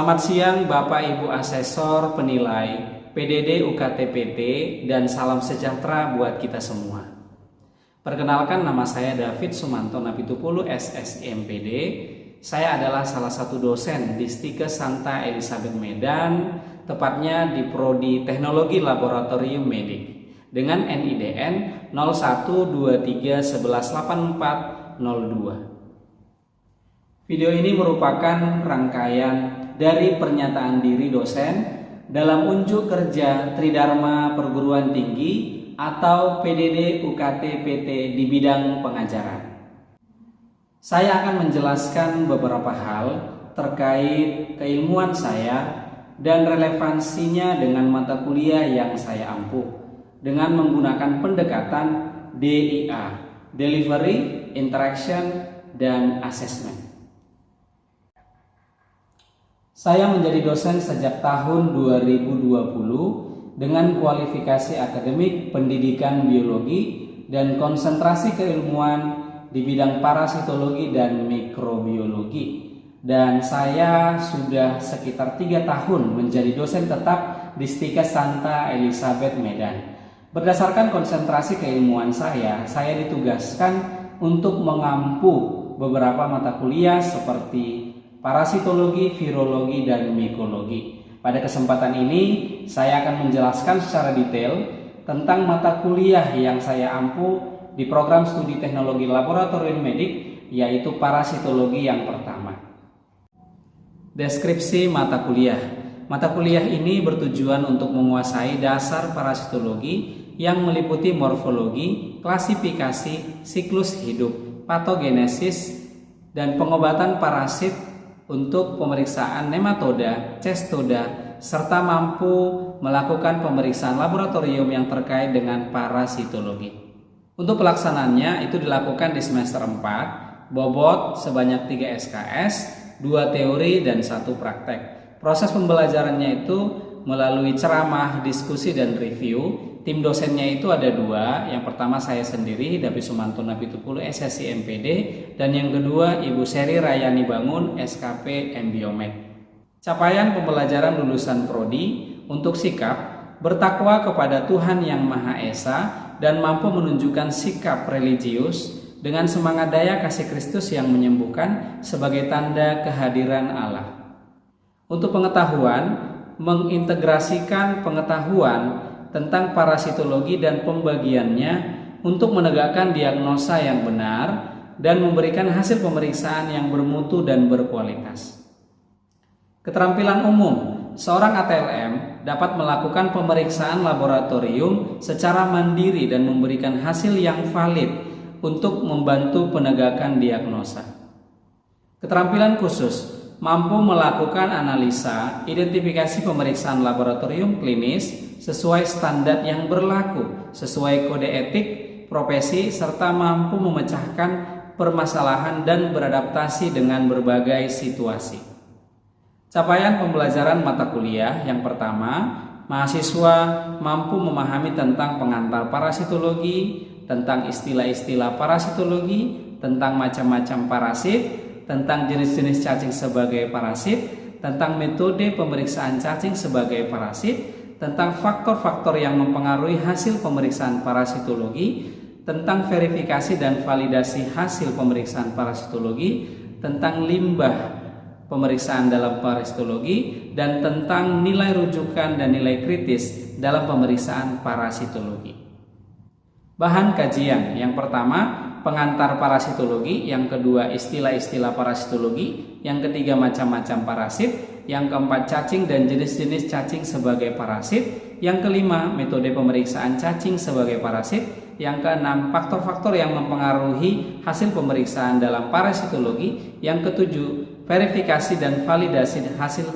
Selamat siang Bapak Ibu Asesor Penilai PDD UKT-PT dan salam sejahtera buat kita semua. Perkenalkan, nama saya David Sumanto Napitupulu SSI MPD. Saya adalah salah satu dosen di Stikes Santa Elizabeth Medan, tepatnya di Prodi Teknologi Laboratorium Medik dengan NIDN 0123118402. Video ini merupakan rangkaian dari pernyataan diri dosen dalam unjuk kerja Tridharma Perguruan Tinggi atau PDD UKT-PT di bidang pengajaran. Saya akan menjelaskan beberapa hal terkait keilmuan saya dan relevansinya dengan mata kuliah yang saya ampuh dengan menggunakan pendekatan DIA, Delivery, Interaction, dan Assessment. Saya menjadi dosen sejak tahun 2020 dengan kualifikasi akademik pendidikan biologi dan konsentrasi keilmuan di bidang parasitologi dan mikrobiologi. Dan saya sudah sekitar 3 tahun menjadi dosen tetap di Stikes Santa Elizabeth Medan. Berdasarkan konsentrasi keilmuan saya ditugaskan untuk mengampu beberapa mata kuliah seperti parasitologi, virologi, dan mikologi. Pada kesempatan ini, saya akan menjelaskan secara detail tentang mata kuliah yang saya ampu di program studi teknologi laboratorium medik, yaitu parasitologi yang pertama. Deskripsi mata kuliah. Mata kuliah ini bertujuan untuk menguasai dasar parasitologi yang meliputi morfologi, klasifikasi, siklus hidup, patogenesis, dan pengobatan parasit untuk pemeriksaan nematoda, cestoda, serta mampu melakukan pemeriksaan laboratorium yang terkait dengan parasitologi. Untuk pelaksanaannya itu dilakukan di semester 4, bobot sebanyak 3 SKS, 2 teori dan 1 praktek. Proses pembelajarannya itu melalui ceramah, diskusi, dan review. Tim dosennya itu ada 2. Yang pertama saya sendiri, David Sumanto Napitupulu SSI MPD, dan yang kedua Ibu Seri Rayani Bangun SKP MBiomed. Capaian pembelajaran lulusan prodi untuk sikap bertakwa kepada Tuhan Yang Maha Esa dan mampu menunjukkan sikap religius dengan semangat daya kasih Kristus yang menyembuhkan sebagai tanda kehadiran Allah. Untuk pengetahuan, mengintegrasikan pengetahuan tentang parasitologi dan pembagiannya untuk menegakkan diagnosa yang benar dan memberikan hasil pemeriksaan yang bermutu dan berkualitas. Keterampilan umum, seorang ATLM dapat melakukan pemeriksaan laboratorium secara mandiri dan memberikan hasil yang valid untuk membantu penegakan diagnosa. Keterampilan khusus, mampu melakukan analisa, identifikasi pemeriksaan laboratorium klinis sesuai standar yang berlaku, sesuai kode etik, profesi, serta mampu memecahkan permasalahan dan beradaptasi dengan berbagai situasi. Capaian pembelajaran mata kuliah yang pertama, mahasiswa mampu memahami tentang pengantar parasitologi, tentang istilah-istilah parasitologi, tentang macam-macam parasit, tentang jenis-jenis cacing sebagai parasit, tentang metode pemeriksaan cacing sebagai parasit, tentang faktor-faktor yang mempengaruhi hasil pemeriksaan parasitologi, tentang verifikasi dan validasi hasil pemeriksaan parasitologi, tentang limbah pemeriksaan dalam parasitologi, dan tentang nilai rujukan dan nilai kritis dalam pemeriksaan parasitologi. Bahan kajian yang pertama, pengantar parasitologi, yang kedua istilah-istilah parasitologi, yang ketiga macam-macam parasit, yang keempat cacing dan jenis-jenis cacing sebagai parasit, yang kelima metode pemeriksaan cacing sebagai parasit, yang keenam faktor-faktor yang mempengaruhi hasil pemeriksaan dalam parasitologi, yang ketujuh verifikasi dan validasi hasil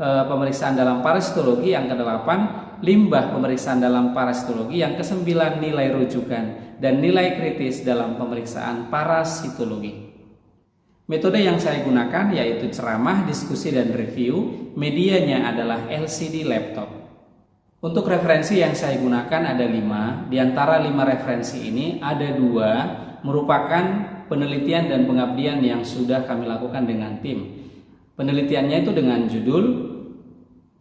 pemeriksaan dalam parasitologi, yang kedelapan limbah pemeriksaan dalam parasitologi, yang kesembilan nilai rujukan dan nilai kritis dalam pemeriksaan parasitologi. Metode yang saya gunakan yaitu ceramah, diskusi, dan review. Medianya adalah LCD laptop. Untuk referensi yang saya gunakan ada 5. Di antara 5 referensi ini ada 2 merupakan penelitian dan pengabdian yang sudah kami lakukan dengan tim. Penelitiannya itu dengan judul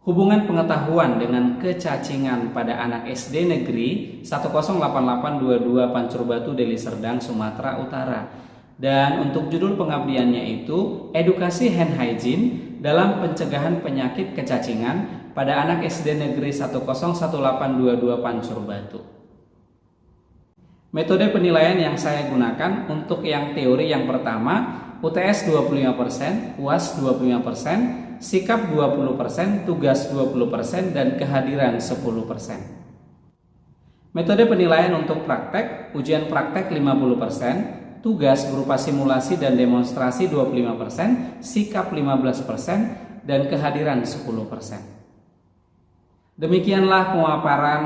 Hubungan Pengetahuan dengan Kecacingan pada Anak SD Negeri 108822 Pancur Batu, Deli Serdang, Sumatera Utara. Dan untuk judul pengabdiannya itu Edukasi Hand Hygiene dalam Pencegahan Penyakit Kecacingan pada Anak SD Negeri 101822 Pancur Batu. Metode penilaian yang saya gunakan untuk yang teori yang pertama, UTS 25%, UAS 25%, sikap 20%, tugas 20%, dan kehadiran 10%. Metode penilaian untuk praktek, ujian praktek 50%, tugas berupa simulasi dan demonstrasi 25%, sikap 15%, dan kehadiran 10%. Demikianlah pemaparan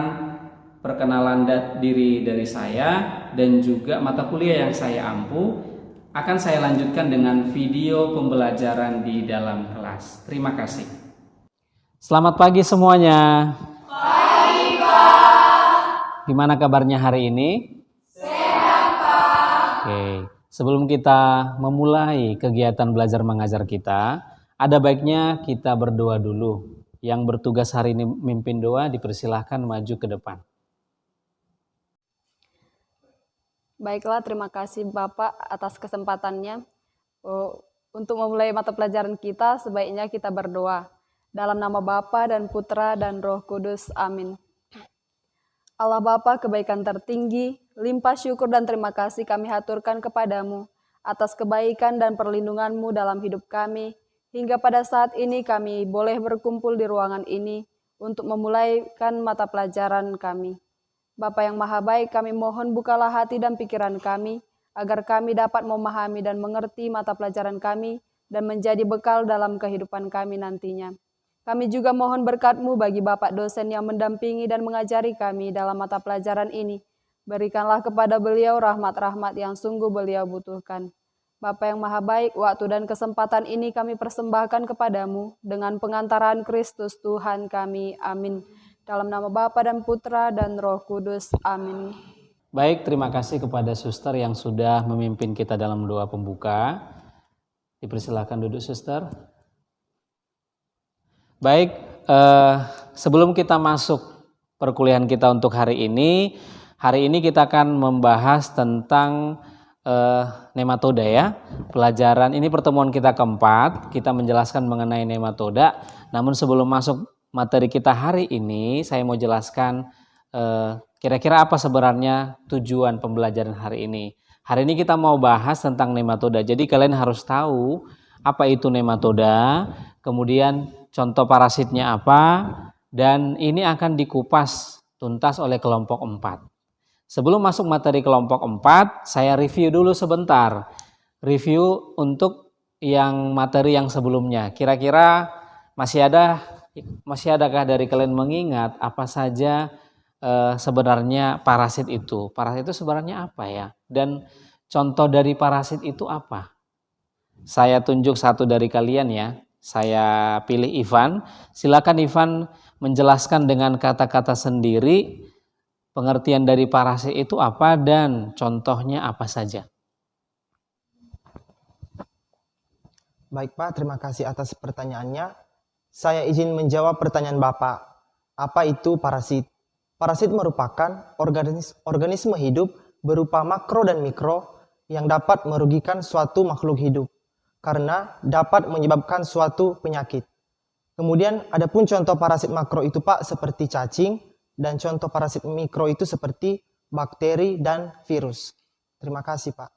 perkenalan diri dari saya dan juga mata kuliah yang saya ampu. Akan saya lanjutkan dengan video pembelajaran di dalam kelas. Terima kasih. Selamat pagi semuanya. Pagi, Pak. Gimana kabarnya hari ini? Sehat, Pak. Oke, sebelum kita memulai kegiatan belajar mengajar kita, ada baiknya kita berdoa dulu. Yang bertugas hari ini mimpin doa dipersilahkan maju ke depan. Baiklah, terima kasih Bapak atas kesempatannya. Untuk memulai mata pelajaran kita, sebaiknya kita berdoa. Dalam nama Bapa dan Putra dan Roh Kudus, amin. Allah Bapa, kebaikan tertinggi, limpah syukur dan terima kasih kami haturkan kepadamu atas kebaikan dan perlindungan-Mu dalam hidup kami. Hingga pada saat ini kami boleh berkumpul di ruangan ini untuk memulaikan mata pelajaran kami. Bapa yang Maha Baik, kami mohon bukalah hati dan pikiran kami, agar kami dapat memahami dan mengerti mata pelajaran kami, dan menjadi bekal dalam kehidupan kami nantinya. Kami juga mohon berkat-Mu bagi Bapak dosen yang mendampingi dan mengajari kami dalam mata pelajaran ini. Berikanlah kepada beliau rahmat-rahmat yang sungguh beliau butuhkan. Bapa yang Maha Baik, waktu dan kesempatan ini kami persembahkan kepadamu, dengan pengantaran Kristus Tuhan kami. Amin. Dalam nama Bapa dan Putra dan Roh Kudus. Amin. Baik, terima kasih kepada suster yang sudah memimpin kita dalam doa pembuka. Dipersilakan duduk, suster. Baik, sebelum kita masuk perkuliahan kita untuk hari ini kita akan membahas tentang nematoda ya. Pelajaran ini pertemuan kita keempat, kita menjelaskan mengenai nematoda. Namun sebelum masuk materi kita hari ini, saya mau jelaskan kira-kira apa sebenarnya tujuan pembelajaran hari ini. Hari ini kita mau bahas tentang nematoda. Jadi kalian harus tahu apa itu nematoda, kemudian contoh parasitnya apa, dan ini akan dikupas tuntas oleh kelompok 4. Sebelum masuk materi kelompok 4, saya review dulu sebentar. Review untuk yang materi yang sebelumnya. Kira-kira masih adakah dari kalian mengingat apa saja sebenarnya parasit itu? Parasit itu sebenarnya apa ya? Dan contoh dari parasit itu apa? Saya tunjuk satu dari kalian ya. Saya pilih Ivan. Silakan Ivan menjelaskan dengan kata-kata sendiri pengertian dari parasit itu apa dan contohnya apa saja. Baik Pak, terima kasih atas pertanyaannya. Saya izin menjawab pertanyaan Bapak. Apa itu parasit? Parasit merupakan organisme hidup berupa makro dan mikro yang dapat merugikan suatu makhluk hidup karena dapat menyebabkan suatu penyakit. Kemudian ada pun contoh parasit makro itu Pak seperti cacing, dan contoh parasit mikro itu seperti bakteri dan virus. Terima kasih Pak.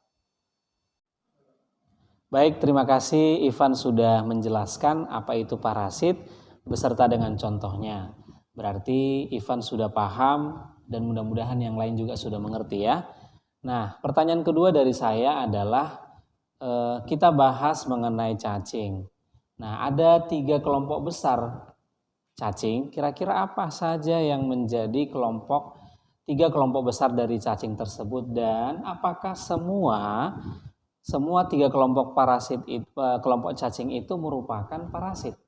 Baik, terima kasih Ivan sudah menjelaskan apa itu parasit beserta dengan contohnya. Berarti Ivan sudah paham dan mudah-mudahan yang lain juga sudah mengerti ya. Nah, pertanyaan kedua dari saya adalah kita bahas mengenai cacing. Nah, ada 3 kelompok besar cacing. Kira-kira apa saja yang menjadi 3 kelompok besar dari cacing tersebut, dan apakah semua 3 kelompok kelompok cacing itu merupakan parasit?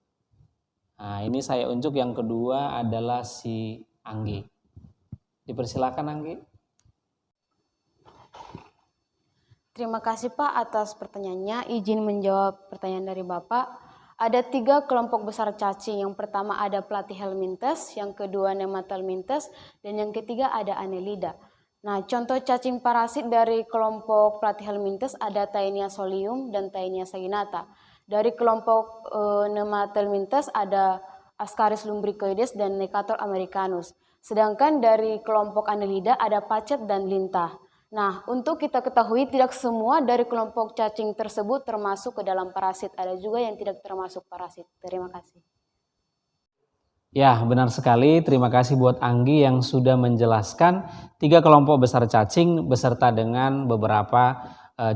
Nah, ini saya unjuk yang kedua adalah si Anggi. Dipersilakan Anggi. Terima kasih Pak atas pertanyaannya. Izin menjawab pertanyaan dari Bapak. Ada 3 kelompok besar cacing. Yang pertama ada Platyhelminthes, yang kedua Nematelminthes, dan yang ketiga ada Annelida. Nah, contoh cacing parasit dari kelompok Platyhelminthes ada Taenia solium dan Taenia saginata. Dari kelompok Nematelminthes ada Ascaris lumbricoides dan Necator americanus. Sedangkan dari kelompok Annelida ada pacet dan lintah. Nah, untuk kita ketahui tidak semua dari kelompok cacing tersebut termasuk ke dalam parasit. Ada juga yang tidak termasuk parasit. Terima kasih. Ya, benar sekali. Terima kasih buat Anggi yang sudah menjelaskan 3 kelompok besar cacing beserta dengan beberapa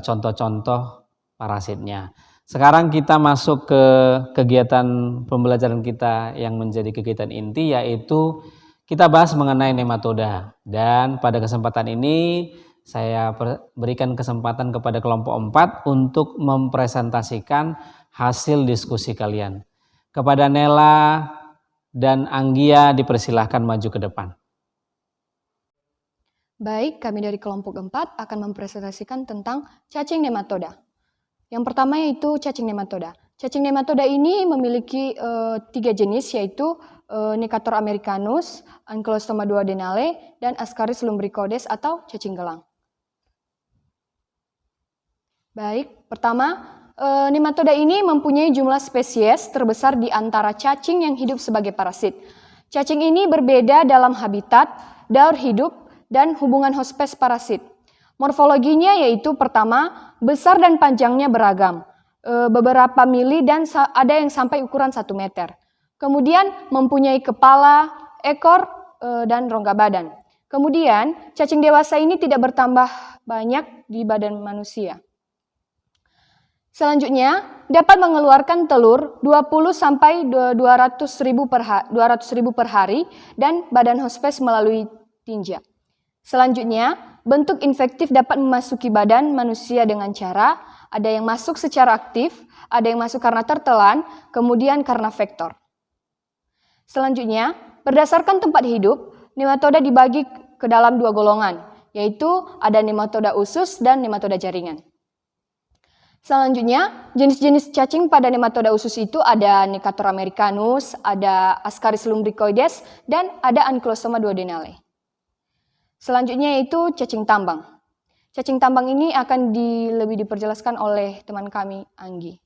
contoh-contoh parasitnya. Sekarang kita masuk ke kegiatan pembelajaran kita yang menjadi kegiatan inti, yaitu kita bahas mengenai nematoda. Dan pada kesempatan ini saya berikan kesempatan kepada kelompok 4 untuk mempresentasikan hasil diskusi kalian. Kepada Nela dan Anggia dipersilahkan maju ke depan. Baik, kami dari kelompok 4 akan mempresentasikan tentang cacing nematoda. Yang pertama yaitu cacing nematoda. Cacing nematoda ini memiliki 3 jenis, yaitu Necator americanus, Ankylostoma duodenale, dan Ascaris lumbricoides atau cacing gelang. Baik, pertama, nematoda ini mempunyai jumlah spesies terbesar di antara cacing yang hidup sebagai parasit. Cacing ini berbeda dalam habitat, daur hidup, dan hubungan hospes parasit. Morfologinya yaitu pertama, besar dan panjangnya beragam, beberapa mili dan ada yang sampai ukuran 1 meter. Kemudian mempunyai kepala, ekor, dan rongga badan. Kemudian cacing dewasa ini tidak bertambah banyak di badan manusia. Selanjutnya, dapat mengeluarkan telur 20 sampai 200.000 per hari dan badan hospes melalui tinja. Selanjutnya, bentuk infektif dapat memasuki badan manusia dengan cara ada yang masuk secara aktif, ada yang masuk karena tertelan, kemudian karena vektor. Selanjutnya, berdasarkan tempat hidup, nematoda dibagi ke dalam 2 golongan, yaitu ada nematoda usus dan nematoda jaringan. Selanjutnya, jenis-jenis cacing pada nematoda usus itu ada Necator americanus, ada Ascaris lumbricoides, dan ada Ankylostoma duodenale. Selanjutnya yaitu cacing tambang. Cacing tambang ini akan lebih diperjelaskan oleh teman kami, Anggi.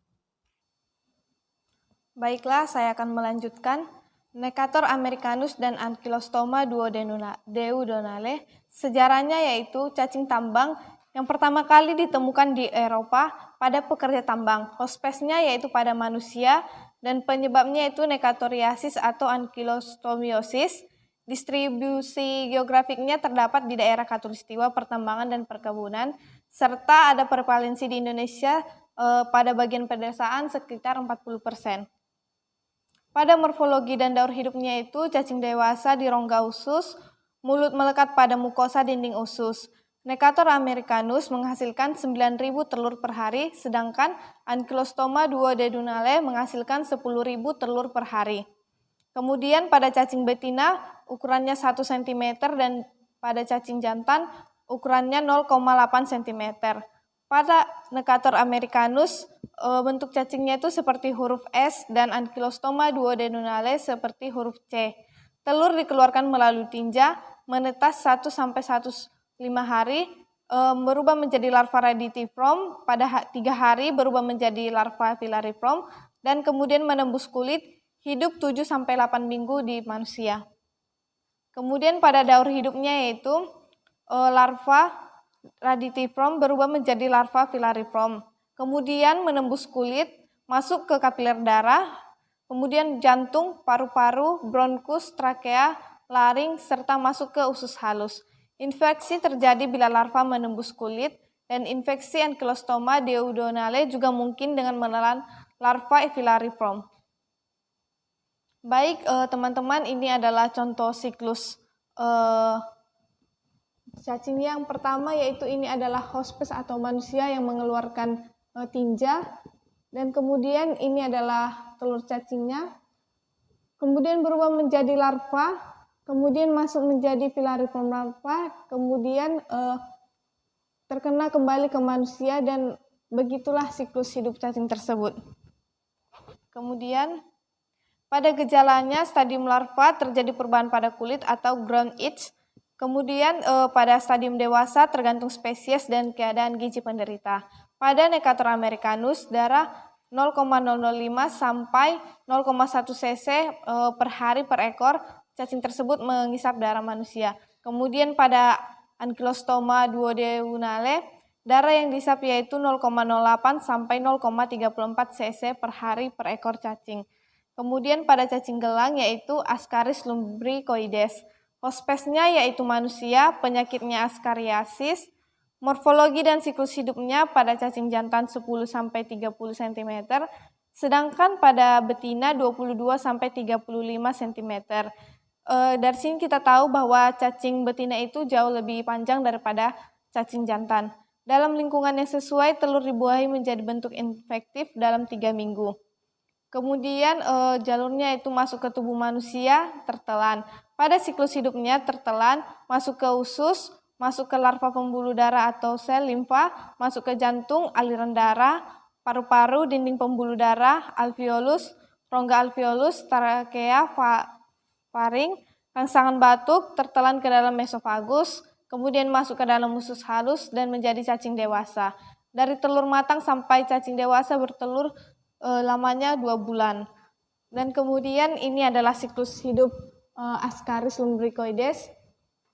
Baiklah, saya akan melanjutkan. Necator americanus dan Ankylostoma duodenale, sejarahnya yaitu cacing tambang yang pertama kali ditemukan di Eropa pada pekerja tambang. Hospesnya yaitu pada manusia dan penyebabnya yaitu Necatoriasis atau Ankylostomiosis. Distribusi geografiknya terdapat di daerah Khatulistiwa, pertambangan dan perkebunan, serta ada prevalensi di Indonesia pada bagian pedesaan sekitar 40%. Pada morfologi dan daur hidupnya itu cacing dewasa di rongga usus, mulut melekat pada mukosa dinding usus. Necator americanus menghasilkan 9.000 telur per hari, sedangkan Ankylostoma duodenale menghasilkan 10.000 telur per hari. Kemudian pada cacing betina ukurannya 1 cm dan pada cacing jantan ukurannya 0,8 cm. Pada Necator americanus bentuk cacingnya itu seperti huruf S dan Ankylostoma duodenale seperti huruf C. Telur dikeluarkan melalui tinja, menetas 1-1,5 hari, berubah menjadi larva raditifrom, pada 3 hari berubah menjadi larva filariform, dan kemudian menembus kulit, hidup 7-8 minggu di manusia. Kemudian pada daur hidupnya yaitu larva raditifrom berubah menjadi larva filariform, kemudian menembus kulit, masuk ke kapiler darah, kemudian jantung, paru-paru, bronkus, trakea, laring, serta masuk ke usus halus. Infeksi terjadi bila larva menembus kulit, dan infeksi Ankylostoma duodenale juga mungkin dengan menelan larva filariform. Baik, teman-teman, ini adalah contoh siklus cacing yang pertama, yaitu ini adalah hospes atau manusia yang mengeluarkan tinja, dan kemudian ini adalah telur cacingnya, kemudian berubah menjadi larva, kemudian masuk menjadi filariform larva, kemudian terkena kembali ke manusia, dan begitulah siklus hidup cacing tersebut. Kemudian pada gejalanya stadium larva terjadi perubahan pada kulit atau ground itch. Kemudian pada stadium dewasa tergantung spesies dan keadaan gizi penderita. Pada Necator americanus darah 0,005 sampai 0,1 cc per hari per ekor cacing tersebut mengisap darah manusia. Kemudian pada Ankylostoma duodenale darah yang diisap yaitu 0,08 sampai 0,34 cc per hari per ekor cacing. Kemudian pada cacing gelang yaitu Ascaris lumbricoides. Hospesnya yaitu manusia, penyakitnya Ascariasis. Morfologi dan siklus hidupnya pada cacing jantan 10-30 cm, sedangkan pada betina 22-35 cm. Dari sini kita tahu bahwa cacing betina itu jauh lebih panjang daripada cacing jantan. Dalam lingkungan yang sesuai, telur dibuahi menjadi bentuk infektif dalam 3 minggu. Kemudian jalurnya itu masuk ke tubuh manusia, tertelan. Pada siklus hidupnya, tertelan masuk ke usus, masuk ke larva pembuluh darah atau sel limfa, masuk ke jantung, aliran darah, paru-paru, dinding pembuluh darah, alveolus, rongga alveolus, trakea, faring, rangsangan batuk, tertelan ke dalam mesofagus, kemudian masuk ke dalam usus halus dan menjadi cacing dewasa. Dari telur matang sampai cacing dewasa bertelur lamanya 2 bulan. Dan kemudian ini adalah siklus hidup Ascaris lumbricoides.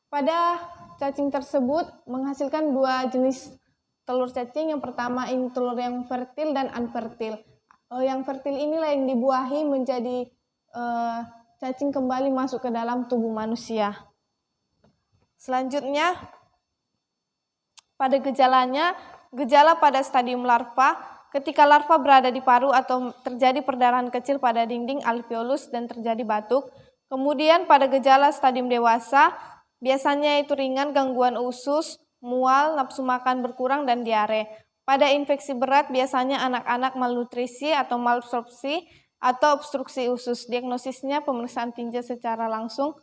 Pada cacing tersebut menghasilkan 2 jenis telur cacing. Yang pertama ini telur yang fertil dan unfertil. Yang fertil inilah yang dibuahi menjadi cacing kembali masuk ke dalam tubuh manusia. Selanjutnya pada gejalanya, gejala pada stadium larva. Ketika larva berada di paru atau terjadi perdarahan kecil pada dinding alveolus dan terjadi batuk. Kemudian pada gejala stadium dewasa, biasanya itu ringan, gangguan usus, mual, nafsu makan berkurang, dan diare. Pada infeksi berat, biasanya anak-anak malnutrisi atau malabsorpsi atau obstruksi usus. Diagnosisnya pemeriksaan tinja secara langsung.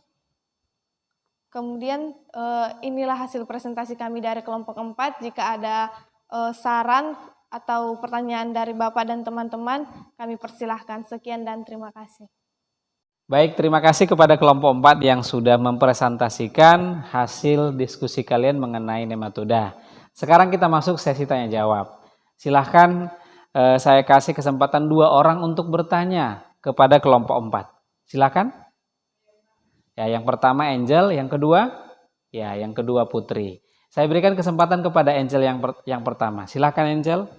Kemudian inilah hasil presentasi kami dari kelompok 4. Jika ada saran atau pertanyaan dari Bapak dan teman-teman, kami persilahkan. Sekian dan terima kasih. Baik, terima kasih kepada kelompok 4 yang sudah mempresentasikan hasil diskusi kalian mengenai nematoda. Sekarang kita masuk sesi tanya jawab. Silahkan saya kasih kesempatan 2 orang untuk bertanya kepada kelompok 4. Silahkan. Ya, yang pertama Angel, yang kedua Putri. Saya berikan kesempatan kepada Angel yang pertama. Silahkan Angel.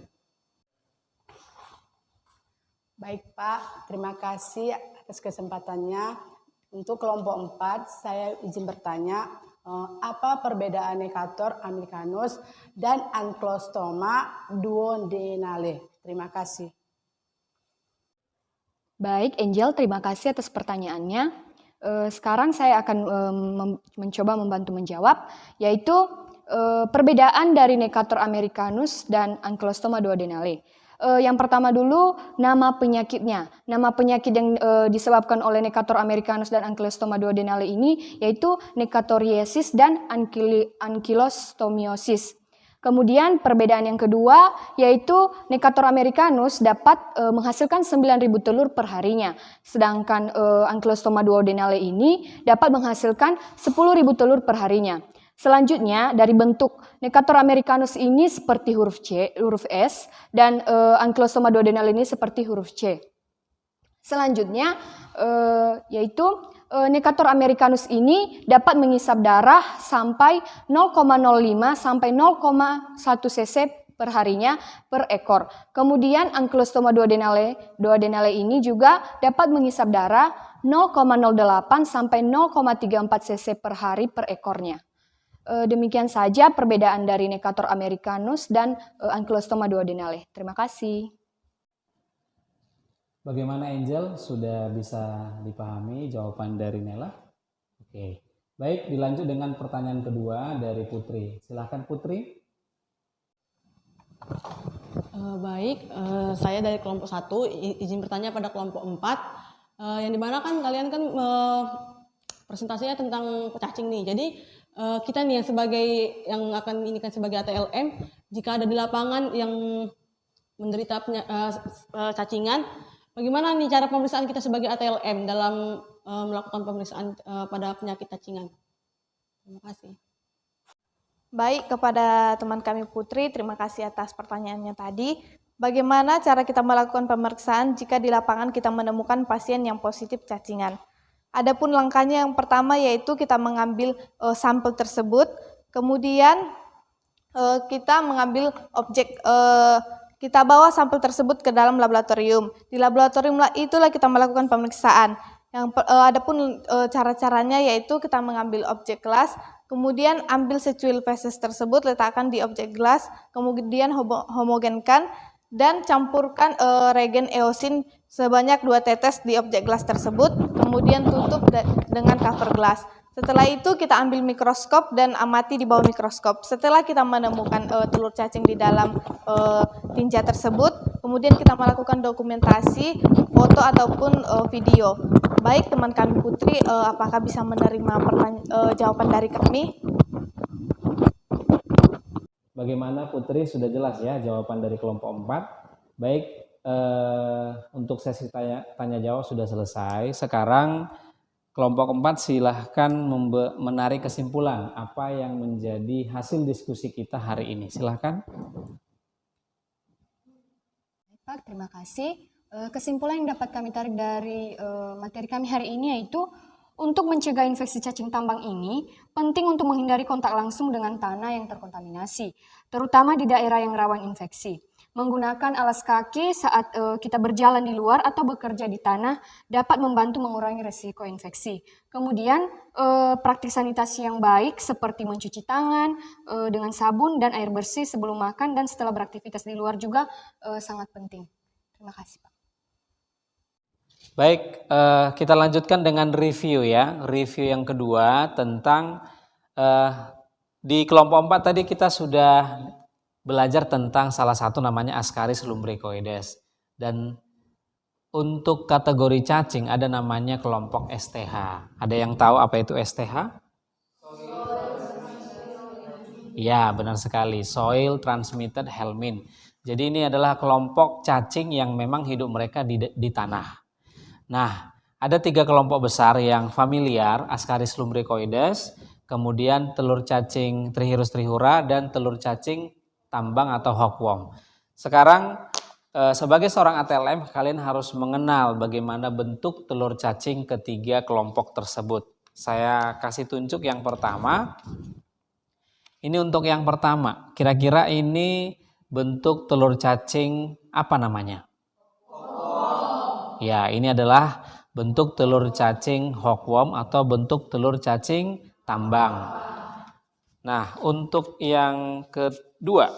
Baik Pak, terima kasih atas kesempatannya. Untuk kelompok 4, saya izin bertanya, apa perbedaan Necator americanus dan Ankylostoma duodenale? Terima kasih. Baik, Angel, terima kasih atas pertanyaannya. Sekarang saya akan mencoba membantu menjawab, yaitu perbedaan dari Necator americanus dan Ankylostoma duodenale. Yang pertama dulu nama penyakitnya. Nama penyakit yang disebabkan oleh Necator americanus dan Ankylostoma duodenale ini yaitu Necatoriasis dan Ankylostomiosis. Kemudian perbedaan yang kedua yaitu Necator americanus dapat menghasilkan 9.000 telur per harinya. Sedangkan Ankylostoma duodenale ini dapat menghasilkan 10.000 telur per harinya. Selanjutnya dari bentuk Necator americanus ini seperti huruf S dan Ankylostoma duodenale ini seperti huruf C. Selanjutnya yaitu Necator americanus ini dapat mengisap darah sampai 0,05 sampai 0,1 cc per harinya per ekor. Kemudian Ankylostoma duodenale ini juga dapat mengisap darah 0,08 sampai 0,34 cc per hari per ekornya. Demikian saja perbedaan dari Necator americanus dan Ankylostoma duodenale. Terima kasih. Bagaimana Angel? Sudah bisa dipahami jawaban dari Nela? Oke. Baik, dilanjut dengan pertanyaan kedua dari Putri. Silahkan Putri. Baik, saya dari kelompok 1 izin bertanya pada kelompok 4 yang dimana kan kalian kan presentasinya tentang cacing nih. Jadi kita nih yang akan inikan sebagai ATLM, jika ada di lapangan yang menderita cacingan, bagaimana nih cara pemeriksaan kita sebagai ATLM dalam melakukan pemeriksaan pada penyakit cacingan? Terima kasih. Baik, kepada teman kami Putri, terima kasih atas pertanyaannya tadi. Bagaimana cara kita melakukan pemeriksaan jika di lapangan kita menemukan pasien yang positif cacingan? Adapun langkahnya yang pertama yaitu kita mengambil sampel tersebut, kemudian kita mengambil objek, kita bawa sampel tersebut ke dalam laboratorium. Di laboratorium itulah kita melakukan pemeriksaan. Adapun cara-caranya yaitu kita mengambil objek gelas, kemudian ambil secuil feses tersebut, letakkan di objek gelas, kemudian homogenkan dan campurkan reagen eosin sebanyak 2 tetes di objek gelas tersebut, kemudian tutup dengan cover gelas. Setelah itu kita ambil mikroskop dan amati di bawah mikroskop. Setelah kita menemukan telur cacing di dalam tinja tersebut, kemudian kita melakukan dokumentasi, foto ataupun video. Baik teman kami Putri, apakah bisa menerima jawaban dari kami? Bagaimana Putri, sudah jelas ya jawaban dari kelompok 4. Baik, untuk sesi tanya jawab sudah selesai. Sekarang kelompok 4 silahkan menarik kesimpulan apa yang menjadi hasil diskusi kita hari ini. Silahkan. Pak, terima kasih. Kesimpulan yang dapat kami tarik dari materi kami hari ini yaitu untuk mencegah infeksi cacing tambang ini penting untuk menghindari kontak langsung dengan tanah yang terkontaminasi, terutama di daerah yang rawan infeksi. Menggunakan alas kaki saat kita berjalan di luar atau bekerja di tanah dapat membantu mengurangi risiko infeksi. Kemudian praktik sanitasi yang baik seperti mencuci tangan dengan sabun dan air bersih sebelum makan dan setelah beraktivitas di luar juga sangat penting. Terima kasih, Pak. Baik, kita lanjutkan dengan review ya. Review yang kedua tentang di kelompok 4 tadi kita sudah belajar tentang salah satu namanya Ascaris lumbricoides. Dan untuk kategori cacing ada namanya kelompok STH. Ada yang tahu apa itu STH? Ya, benar sekali. Soil Transmitted Helminth. Jadi ini adalah kelompok cacing yang memang hidup mereka di tanah. Nah, ada 3 kelompok besar yang familiar, Ascaris lumbricoides, kemudian telur cacing Trichurus trihura, dan telur cacing tambang atau hookworm. Sekarang sebagai seorang ATLM kalian harus mengenal bagaimana bentuk telur cacing ketiga kelompok tersebut. Saya kasih tunjuk yang pertama. Ini untuk yang pertama. Kira-kira ini bentuk telur cacing apa namanya? Ya, ini adalah bentuk telur cacing hookworm atau bentuk telur cacing tambang. Nah, untuk yang kedua.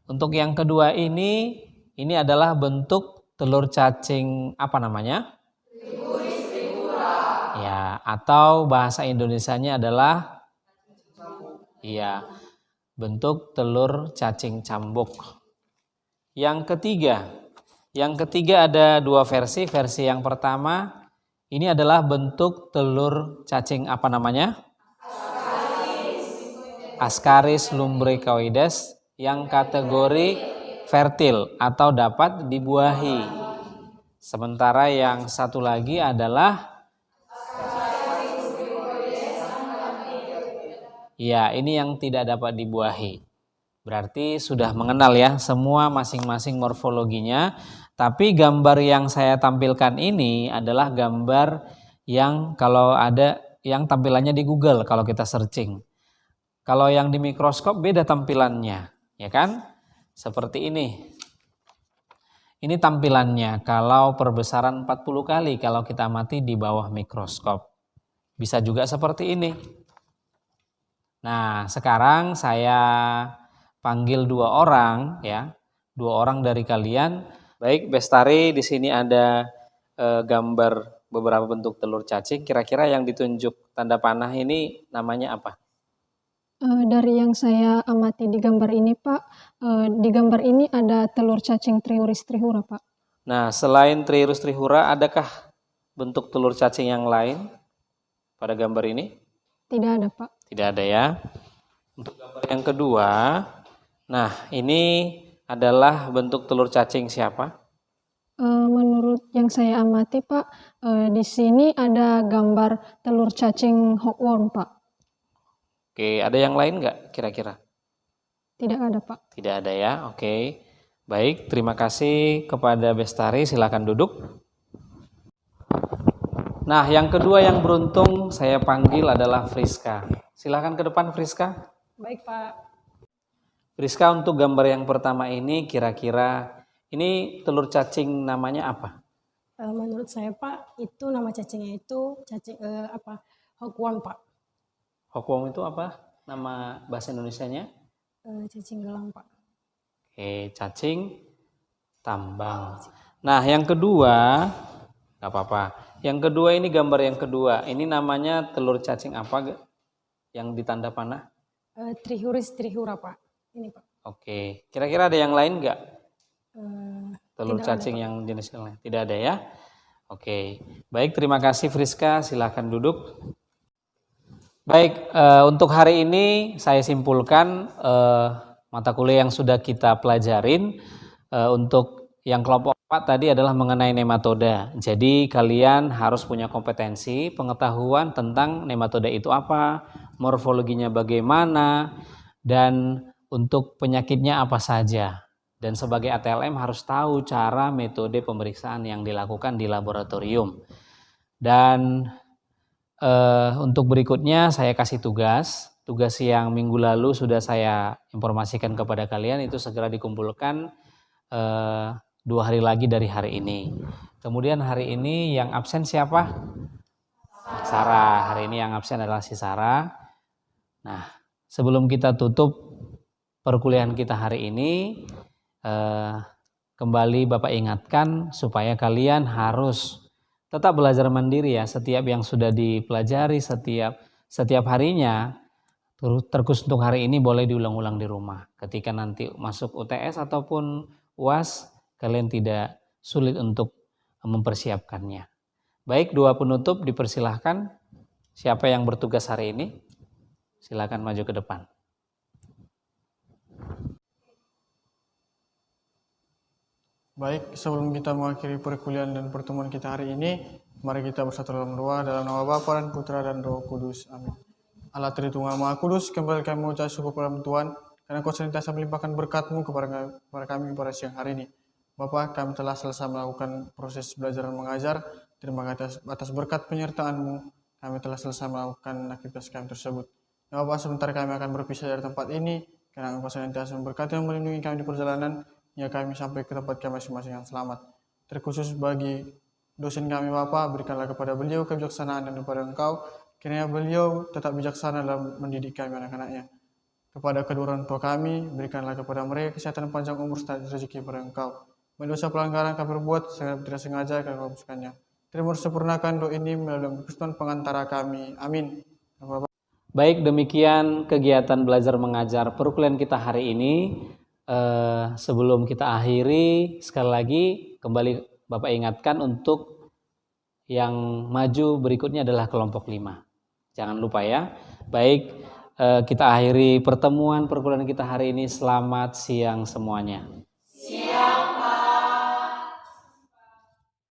Untuk yang kedua ini adalah bentuk telur cacing apa namanya? Trichurus trihura. Ya, atau bahasa Indonesianya adalah bentuk telur cacing cambuk. Yang ketiga ada 2 versi. Versi yang pertama ini adalah bentuk telur cacing apa namanya? Ascaris lumbricoides yang kategori fertil atau dapat dibuahi. Sementara yang satu lagi adalah ini yang tidak dapat dibuahi. Berarti sudah mengenal ya semua masing-masing morfologinya. Tapi gambar yang saya tampilkan ini adalah gambar yang kalau ada yang tampilannya di Google kalau kita searching. Kalau yang di mikroskop beda tampilannya, ya kan? Seperti ini. Ini tampilannya kalau perbesaran 40 kali kalau kita amati di bawah mikroskop. Bisa juga seperti ini. Nah, sekarang saya panggil 2 orang ya. 2 orang dari kalian. Baik, Bestari, di sini ada gambar beberapa bentuk telur cacing. Kira-kira yang ditunjuk tanda panah ini namanya apa? Dari yang saya amati di gambar ini, Pak, di gambar ini ada telur cacing Trichurus trihura, Pak. Nah, selain Trichurus trihura, adakah bentuk telur cacing yang lain pada gambar ini? Tidak ada, Pak. Tidak ada ya. Untuk gambar yang kedua, nah ini adalah bentuk telur cacing siapa? menurut yang saya amati Pak, di sini ada gambar telur cacing hookworm Pak. Oke, ada yang lain nggak kira-kira? Tidak ada Pak. Tidak ada ya, oke. Baik, terima kasih kepada Bestari, silakan duduk. Nah, yang kedua yang beruntung saya panggil adalah Friska. Silakan ke depan Friska. Baik Pak. Friska, untuk gambar yang pertama ini kira-kira ini telur cacing namanya apa? Menurut saya Pak, itu nama cacingnya itu cacing hookworm Pak. Hookworm itu apa? Nama bahasa Indonesianya? Cacing gelang Pak. Oke, cacing tambang. Nah, yang kedua, nggak apa-apa. Yang kedua ini gambar yang kedua. Ini namanya telur cacing apa yang ditanda panah? Trichuris trihura Pak. Ini Pak. Oke, kira-kira ada yang lain nggak? Telur Tidak cacing ada, yang jenis lain? Tidak ada ya? Oke, baik, terima kasih Friska. Silahkan duduk. Baik, untuk hari ini saya simpulkan mata kuliah yang sudah kita pelajarin untuk yang kelompok 4 tadi adalah mengenai nematoda. Jadi kalian harus punya kompetensi, pengetahuan tentang nematoda itu apa, morfologinya bagaimana, dan untuk penyakitnya apa saja. Dan sebagai ATLM harus tahu cara metode pemeriksaan yang dilakukan di laboratorium. Dan untuk berikutnya saya kasih tugas yang minggu lalu sudah saya informasikan kepada kalian, itu segera dikumpulkan 2 hari lagi dari hari ini. Kemudian hari ini yang absen siapa? Sarah. Hari ini yang absen adalah si Sarah. Nah, sebelum kita tutup perkuliahan kita hari ini, kembali Bapak ingatkan supaya kalian harus tetap belajar mandiri ya. Setiap yang sudah dipelajari setiap harinya, terkhusus untuk hari ini boleh diulang-ulang di rumah. Ketika nanti masuk UTS ataupun UAS, kalian tidak sulit untuk mempersiapkannya. Baik, 2 penutup dipersilahkan. Siapa yang bertugas hari ini? Silakan maju ke depan. Baik, sebelum kita mengakhiri perkuliahan dan pertemuan kita hari ini, mari kita bersatu dalam doa dalam nama Bapa dan Putra dan Roh Kudus. Amin. Allah Tritunggal Maha Kudus, kembali kami mengucap syukur kepada Tuhan, karena Kau senantiasa melimpahkan berkat-Mu kepada kami pada siang hari ini. Bapa, kami telah selesai melakukan proses belajar dan mengajar. Terima kasih atas berkat penyertaan-Mu. Kami telah selesai melakukan aktivitas kami tersebut. Ya Bapa, sebentar kami akan berpisah dari tempat ini, karena Engkau senantiasa memberkati dan melindungi kami di perjalanan, ya kami sampai ke tempat kami masing-masing yang selamat. Terkhusus bagi dosen kami Bapa, berikanlah kepada beliau kebijaksanaan dan kepada Engkau, kiranya beliau tetap bijaksana dalam mendidik kami anak-anaknya. Kepada kedua orang tua kami, berikanlah kepada mereka kesehatan panjang umur serta rezeki kepada Engkau. Mendosa pelanggaran kami berbuat, tidak sengaja kami hapuskannya. Terima sempurnakan doa ini melalui Kristus pengantara kami. Amin. Baik, demikian kegiatan belajar mengajar perkuliahan kita hari ini. Sebelum kita akhiri, sekali lagi kembali Bapak ingatkan untuk yang maju berikutnya adalah kelompok 5. Jangan lupa ya. Baik, kita akhiri pertemuan perkuliahan kita hari ini. Selamat siang semuanya.